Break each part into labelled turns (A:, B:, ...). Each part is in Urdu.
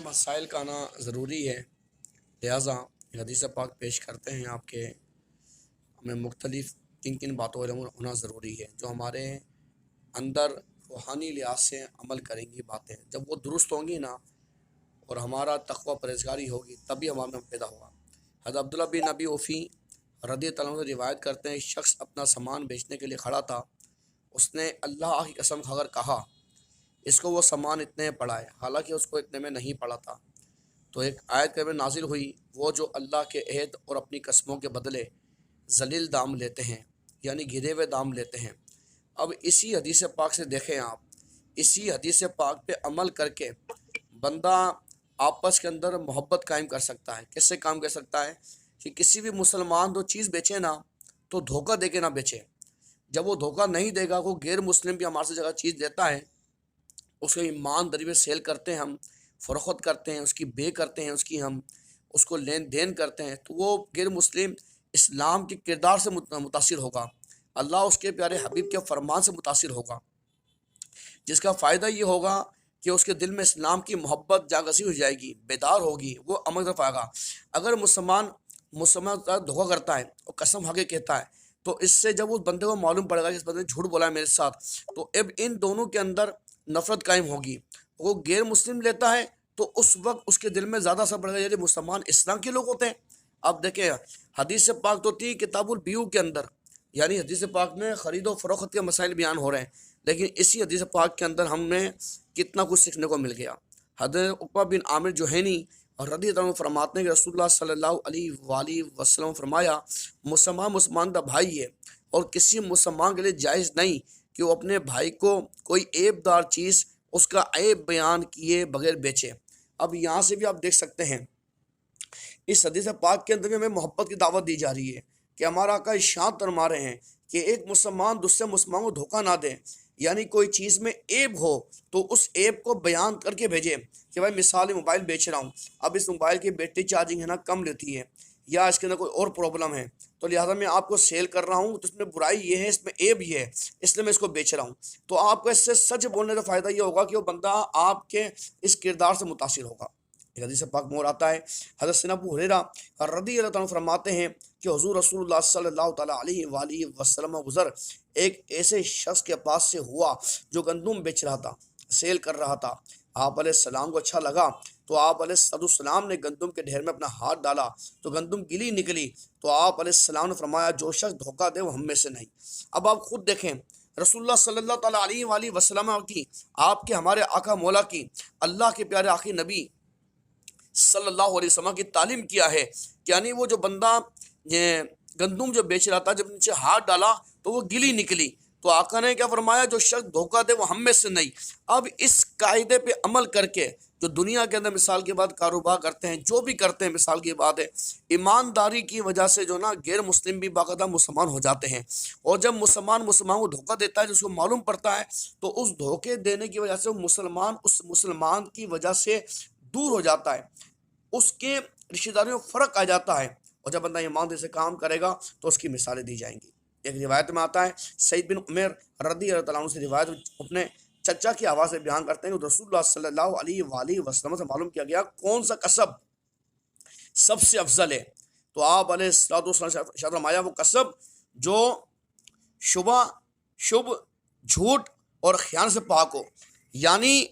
A: مسائل کا آنا ضروری ہے، لہٰذا حدیث پاک پیش کرتے ہیں آپ کے ہمیں مختلف کن کن باتوں پر ہونا ضروری ہے جو ہمارے اندر روحانی لحاظ سے عمل کریں گی باتیں، جب وہ درست ہوں گی نا اور ہمارا تقوی پرہیزگاری ہوگی تبھی ہمارے میں پیدا ہوگا۔ حضرت عبداللہ بن ابی اوفی رضی اللہ عنہ سے روایت کرتے ہیں، ایک شخص اپنا سامان بیچنے کے لیے کھڑا تھا، اس نے اللہ کی قسم کھا کر کہا اس کو وہ سامان اتنے پڑا ہے، حالانکہ اس کو اتنے میں نہیں پڑا تھا۔ تو ایک آیت کریمہ نازل ہوئی، وہ جو اللہ کے عہد اور اپنی قسموں کے بدلے ذلیل دام لیتے ہیں یعنی گرے ہوئے دام لیتے ہیں۔ اب اسی حدیث پاک سے دیکھیں آپ، اسی حدیث پاک پہ عمل کر کے بندہ آپس کے اندر محبت قائم کر سکتا ہے۔ کس سے کام کر سکتا ہے کہ کسی بھی مسلمان جو چیز بیچے نا تو دھوکہ دے کے نہ بیچے۔ جب وہ دھوکہ نہیں دے گا، وہ غیر مسلم بھی ہمارے سے جگہ چیز دیتا ہے، اس کو ایمانداری میں سیل کرتے ہیں، ہم فروخت کرتے ہیں، اس کی بے کرتے ہیں، اس کی ہم اس کو لین دین کرتے ہیں، تو وہ غیر مسلم اسلام کے کردار سے متاثر ہوگا، اللہ اس کے پیارے حبیب کے فرمان سے متاثر ہوگا، جس کا فائدہ یہ ہوگا کہ اس کے دل میں اسلام کی محبت جاگزی ہو جائے گی، بیدار ہوگی، وہ عمل کر پائے گا۔ اگر مسلمان دھوکہ کرتا ہے اور قسم کھا کے کہتا ہے تو اس سے جب اس بندے کو معلوم پڑے گا کہ اس بندے نے جھوٹ بولا ہے میرے ساتھ، تو اب ان دونوں کے اندر نفرت قائم ہوگی۔ وہ غیر مسلم لیتا ہے تو اس وقت اس کے دل میں زیادہ اثر پڑے گا، یعنی مسلمان اسلام کے لوگ ہوتے ہیں۔ اب دیکھیں حدیث پاک تو تھی کتاب البیوع کے اندر، یعنی حدیث پاک میں خرید و فروخت کے مسائل بیان ہو رہے ہیں، لیکن اسی حدیث پاک کے اندر ہمیں کتنا کچھ سیکھنے کو مل گیا۔ حضرت عقبہ بن عامر جوہینی اور رضی اللہ عنہ فرماتے ہیں کہ رسول اللہ صلی اللہ علیہ وآلہ وسلم فرمایا، مسلمان کا بھائی ہے اور کسی مسلمان کے لیے جائز نہیں کہ وہ اپنے بھائی کو کوئی عیب دار چیز اس کا عیب بیان کیے بغیر بیچے۔ اب یہاں سے بھی آپ دیکھ سکتے ہیں اس حدیث پاک کے اندر بھی ہمیں محبت کی دعوت دی جا رہی ہے کہ ہمارا آقا ارشاد فرما رہے ہیں کہ ایک مسلمان دوسرے مسلمان کو دھوکہ نہ دے، یعنی کوئی چیز میں عیب ہو تو اس عیب کو بیان کر کے بھیجے کہ بھائی مثال موبائل بیچ رہا ہوں، اب اس موبائل کی بیٹری چارجنگ ہے نا کم لیتی ہے، یا اس کے اندر کوئی اور پرابلم ہے، تو لہٰذا میں آپ کو سیل کر رہا ہوں تو اس میں برائی یہ ہے، اس میں عیب یہ ہے، اس لیے میں اس کو بیچ رہا ہوں۔ تو آپ کو اس سے سچ بولنے کا فائدہ یہ ہوگا کہ وہ بندہ آپ کے اس کردار سے متاثر ہوگا۔ حدیث پاک میں اور آتا ہے، حضرت سیدنا ابو ہریرہ رضی اللہ عنہ فرماتے ہیں کہ حضور رسول اللہ صلی اللہ تعالیٰ علیہ وآلہ وسلم گزر ایک ایسے شخص کے پاس سے ہوا جو گندم بیچ رہا تھا، سیل کر رہا تھا۔ آپ علیہ السلام کو اچھا لگا تو آپ علیہ السلام نے گندم کے ڈھیر میں اپنا ہاتھ ڈالا تو گندم گلی نکلی، تو آپ علیہ السلام نے فرمایا جو شخص دھوکہ دے وہ ہم میں سے نہیں۔ اب آپ خود دیکھیں رسول اللہ صلی اللہ تعالیٰ علیہ وآلہ وسلم کی، آپ کے ہمارے آقا مولا کی، اللہ کے پیارے آخری نبی صلی اللہ علیہ وسلم کی تعلیم کیا ہے کہ یعنی وہ جو بندہ گندم جو بیچ رہا تھا جب نیچے ہاتھ ڈالا تو وہ گلی نکلی، تو آقا نے کیا فرمایا جو شخص دھوکہ دے وہ ہم میں سے نہیں۔ اب اس قاعدے پہ عمل کر کے جو دنیا کے اندر مثال کے بعد کاروبار کرتے ہیں، جو بھی کرتے ہیں، مثال کی بات ہے ایمانداری کی وجہ سے جو نا غیر مسلم بھی باقاعدہ مسلمان ہو جاتے ہیں، اور جب مسلمان کو دھوکہ دیتا ہے جس کو معلوم پڑتا ہے تو اس دھوکے دینے کی وجہ سے وہ مسلمان اس مسلمان کی وجہ سے دور ہو جاتا ہے، اس کے رشتہ داریوں میں فرق آ جاتا ہے، اور جب بندہ ایمانداری سے کام کرے گا تو اس کی مثالیں دی جائیں گی۔ ایک روایت میں آتا ہے سعید بن عمر رضی اللہ عنہ سے روایت اپنے چچا کی آواز سے بیان کرتے ہیں کہ رسول اللہ صلی اللہ علیہ وآلہ وسلم سے معلوم کیا گیا کون سا کسب سب سے افضل ہے، تو آپ علیہ الصلوۃ والسلام ارشاد فرمایا وہ کسب جو شب جھوٹ اور خیانت سے پاک ہو، یعنی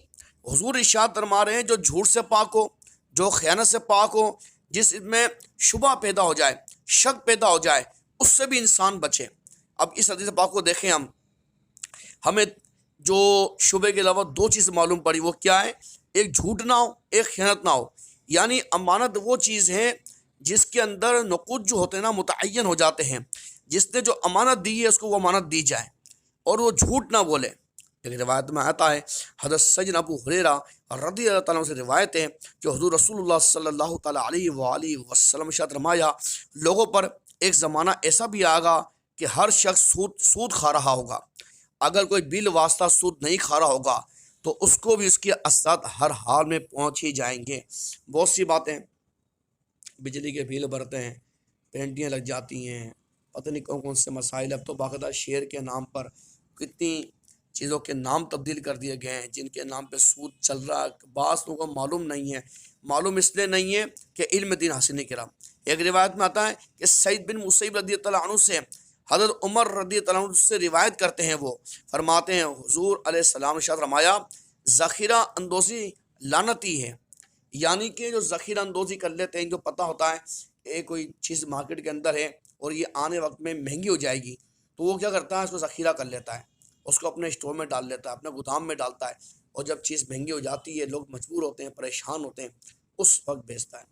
A: حضور ارشاد فرما رہے ہیں جو جھوٹ سے پاک ہو، جو خیانت سے پاک ہو، جس میں شبہ پیدا ہو جائے، شک پیدا ہو جائے، اس سے بھی انسان بچے۔ اب اس حدیث پاک کو دیکھیں ہمیں جو شبے کے علاوہ دو چیز معلوم پڑی، وہ کیا ہے؟ ایک جھوٹ نہ ہو، ایک خیانت نہ ہو، یعنی امانت وہ چیز ہے جس کے اندر نقود جو ہوتے ہیں نا متعین ہو جاتے ہیں، جس نے جو امانت دی ہے اس کو وہ امانت دی جائے اور وہ جھوٹ نہ بولے۔ ایک روایت میں آتا ہے حضرت سیدنا ابو ہریرہ رضی اللہ تعالیٰ عنہ سے روایت ہے کہ حضور رسول اللہ صلی اللہ تعالیٰ علیہ وآلہ وسلم ارشاد فرمایا لوگوں پر ایک زمانہ ایسا بھی آئے گا کہ ہر شخص سود کھا رہا ہوگا، اگر کوئی بل واسطہ سود نہیں کھا رہا ہوگا تو اس کو بھی اس کے اثرات ہر حال میں پہنچ ہی جائیں گے۔ بہت سی باتیں، بجلی کے بل بھرتے ہیں، پینٹیاں لگ جاتی ہیں، پتہ نہیں کون کون سے مسائل، اب تو باقاعدہ شیئر کے نام پر کتنی چیزوں کے نام تبدیل کر دیے گئے ہیں جن کے نام پہ سود چل رہا ہے، بعض لوگوں کو معلوم نہیں ہے، معلوم اس لیے نہیں ہے کہ علم دین حاصل نہیں کرا۔ ایک روایت میں آتا ہے کہ سعید بن مسیب رضی اللہ عنہ سے حضرت عمر رضی اللہ عنہ سے روایت کرتے ہیں، وہ فرماتے ہیں حضور علیہ السلام نے ارشاد فرمایا ذخیرہ اندوزی لعنتی ہے، یعنی کہ جو ذخیرہ اندوزی کر لیتے ہیں، جو پتہ ہوتا ہے کہ کوئی چیز مارکیٹ کے اندر ہے اور یہ آنے وقت میں مہنگی ہو جائے گی، تو وہ کیا کرتا ہے اس کو ذخیرہ کر لیتا ہے، اس کو اپنے اسٹور میں ڈال لیتا ہے، اپنے گودام میں ڈالتا ہے، اور جب چیز مہنگی ہو جاتی ہے لوگ مجبور ہوتے ہیں، پریشان ہوتے ہیں، اس وقت بیچتا ہے۔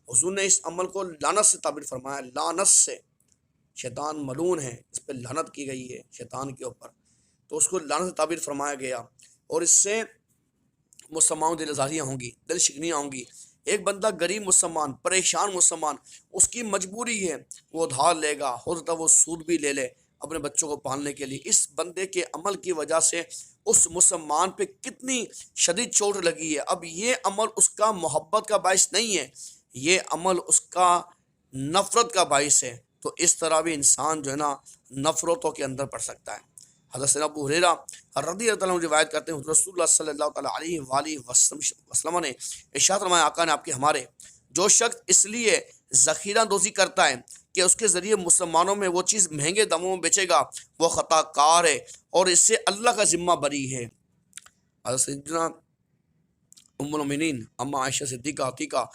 A: حضور نے اس عمل کو لعنت سے تعبیر فرمایا، لعنت سے، شیطان ملعون ہے، اس پہ لعنت کی گئی ہے شیطان کے اوپر، تو اس کو لعنت سے تعبیر فرمایا گیا، اور اس سے مسلمانوں دل آزاریاں ہوں گی، دل شکنیاں ہوں گی۔ ایک بندہ غریب مسلمان، پریشان مسلمان، اس کی مجبوری ہے وہ ادھار لے گا، ہو سکتا ہے وہ سود بھی لے لے اپنے بچوں کو پالنے کے لیے، اس بندے کے عمل کی وجہ سے اس مسلمان پہ کتنی شدید چوٹ لگی ہے۔ اب یہ عمل اس کا محبت کا باعث نہیں ہے، یہ عمل اس کا نفرت کا باعث ہے، تو اس طرح بھی انسان جو ہے نا نفرتوں کے اندر پڑ سکتا ہے۔ حضرت سیدنا ابو ہریرہ رضی اللہ عنہ روایت کرتے ہیں حضرت رسول اللہ صلی اللہ تعالیٰ علیہ وآلہ وسلم نے ارشاد فرمایا، آقا نے آپ کے ہمارے، جو شخص اس لیے ذخیرہ دوزی کرتا ہے کہ اس کے ذریعے مسلمانوں میں وہ چیز مہنگے دموں میں بیچے گا، وہ خطا کار ہے اور اس سے اللہ کا ذمہ بری ہے۔ حضرت سیدنا ام المؤمنین اما عائشہ صدیقہ عتیقہ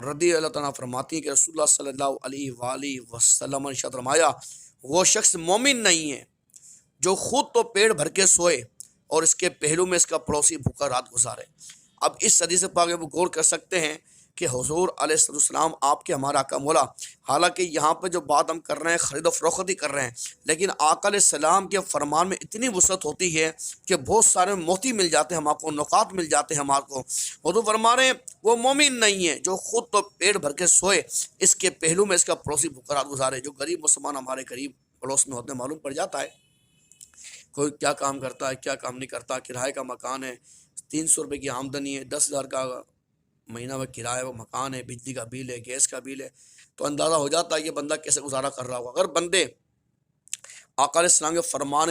A: رضی اللہ تعالیٰ فرماتی ہیں کہ رسول اللہ صلی اللہ علیہ وآلہ وسلم نے ارشاد فرمایا، وہ شخص مومن نہیں ہے جو خود تو پیٹ بھر کے سوئے اور اس کے پہلو میں اس کا پڑوسی بھوکا رات گزارے۔ اب اس حدیث پاک میں غور کر سکتے ہیں کہ حضور علیہ السلام آپ کے ہمارا آقا مولا، حالانکہ یہاں پہ جو بات ہم کر رہے ہیں خرید و فروخت ہی کر رہے ہیں، لیکن آقا علیہ السلام کے فرمان میں اتنی وسعت ہوتی ہے کہ بہت سارے موتی مل جاتے ہیں ہمارے کو، نقات مل جاتے ہیں ہمارے کو۔ حضور فرما رہے ہیں وہ مومن نہیں ہے جو خود تو پیٹ بھر کے سوئے، اس کے پہلو میں اس کا پڑوسی بھوکا رات گزارے۔ جو غریب مسلمان ہمارے قریب پڑوس میں ہوتے ہیں، معلوم پڑ جاتا ہے کوئی کیا کام کرتا ہے، کیا کام نہیں کرتا، کرائے کا مکان ہے، 300 روپے کی آمدنی ہے، 10,000 کا مہینہ میں کرایہ وہ مکان ہے، بجلی کا بل ہے، گیس کا بل ہے، تو اندازہ ہو جاتا ہے کہ بندہ کیسے گزارا کر رہا ہوگا۔ اگر بندے آقا علیہ السلام کے فرمان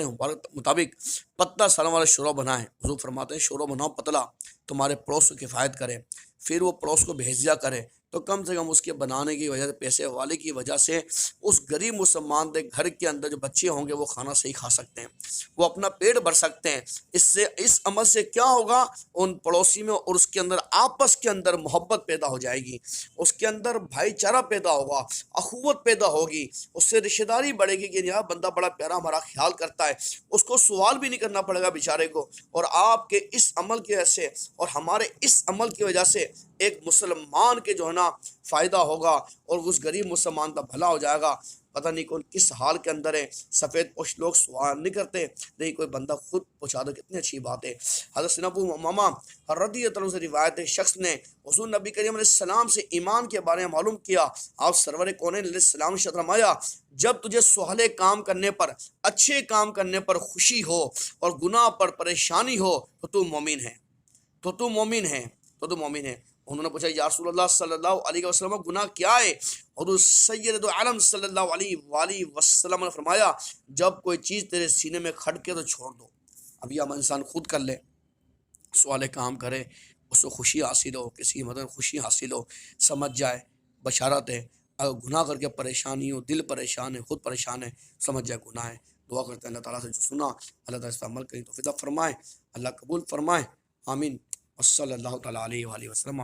A: مطابق پتلا سالوں والا شورا بنائیں، حضور فرماتے ہیں شورا بناؤ پتلا، تمہارے پڑوس کو کفایت کرے، پھر وہ پڑوس کو بھیجا کرے، تو کم سے کم اس کے بنانے کی وجہ سے، پیسے والے کی وجہ سے، اس غریب مسلمان کے گھر کے اندر جو بچے ہوں گے وہ کھانا صحیح کھا سکتے ہیں، وہ اپنا پیٹ بھر سکتے ہیں۔ اس عمل سے کیا ہوگا، ان پڑوسی میں اور اس کے اندر آپس کے اندر محبت پیدا ہو جائے گی، اس کے اندر بھائی چارہ پیدا ہوگا، اخوت پیدا ہوگی، اس سے رشتہ داری بڑھے گی کہ یار بندہ بڑا پیارا ہمارا خیال کرتا ہے، اس کو سوال بھی نہیں کرنا پڑے گا بیچارے کو۔ اور آپ کے اس عمل کی وجہ سے اور ہمارے اس عمل کی وجہ سے ایک مسلمان کے جو ہے نا فائدہ ہوگا، اور اس غریب مسلمان کا بھلا ہو جائے گا۔ پتہ نہیں کون کس حال کے اندر ہے، سفید پوش لوگ سوال نہیں کرتے، نہیں کوئی بندہ خود پہنچا دو، کتنی اچھی بات ہے۔ حضرت سیدنا ابو امامہ رضی اللہ عنہ سے روایت ہے، شخص نے حضور نبی کریم علیہ السلام سے ایمان کے بارے میں معلوم کیا، آپ سرور کونین علیہ السلام نے فرمایا، جب تجھے سہلے کام کرنے پر، اچھے کام کرنے پر خوشی ہو اور گناہ پر پریشانی ہو تو تو مومن ہے، تو مومن ہے۔ انہوں نے پوچھا یا رسول اللہ صلی اللہ علیہ وسلم گناہ کیا ہے؟ حضور سید عالم صلی اللہ علیہ وآلہ وسلم نے فرمایا، جب کوئی چیز تیرے سینے میں کھٹکے تو چھوڑ دو۔ اب یہ انسان خود کر لے، سوال کام کرے، اس کو خوشی حاصل ہو، کسی کی مدد خوشی حاصل ہو، سمجھ جائے بشارت ہے۔ اگر گناہ کر کے پریشانی ہو، دل پریشان ہے، خود پریشان ہے، سمجھ جائے گناہ ہے۔ دعا کرتے ہیں اللہ تعالیٰ سے جو سنا اللہ تعالیٰ اس پر عمل کریں، توفیق فرمائے، اللہ قبول فرمائے، آمین۔ وصلی اللہ تعالیٰ علیہ وآلہ وسلم۔